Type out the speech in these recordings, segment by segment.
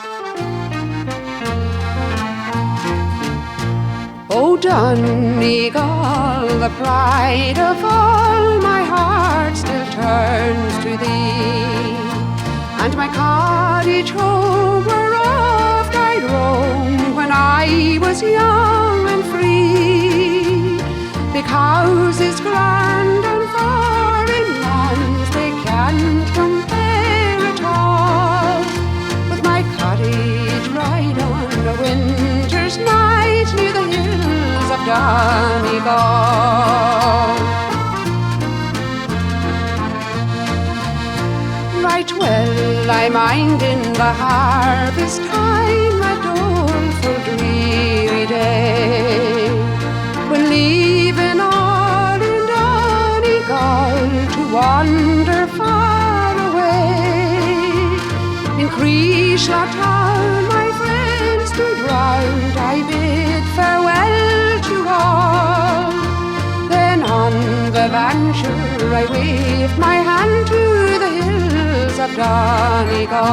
O Donegal, the pride of all, my heart still turns to thee, and my cottage home whereof I'd roam when I was young and free. Big houses grand and foreign lands, they can't compare at all with my cottage right on a winter's night near the hills of Donegal. Right well I mind in the harvest time a doleful dreary day, when leaving all in Donegal to wander far away. In Creeslough town my friends stood round, I bid farewell to all. Then on the Vansure I waved my hand to the hills of Donegal.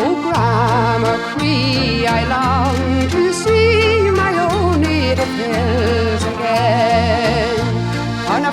Oh, Grammar Cree, I long to see my own native hills again. On a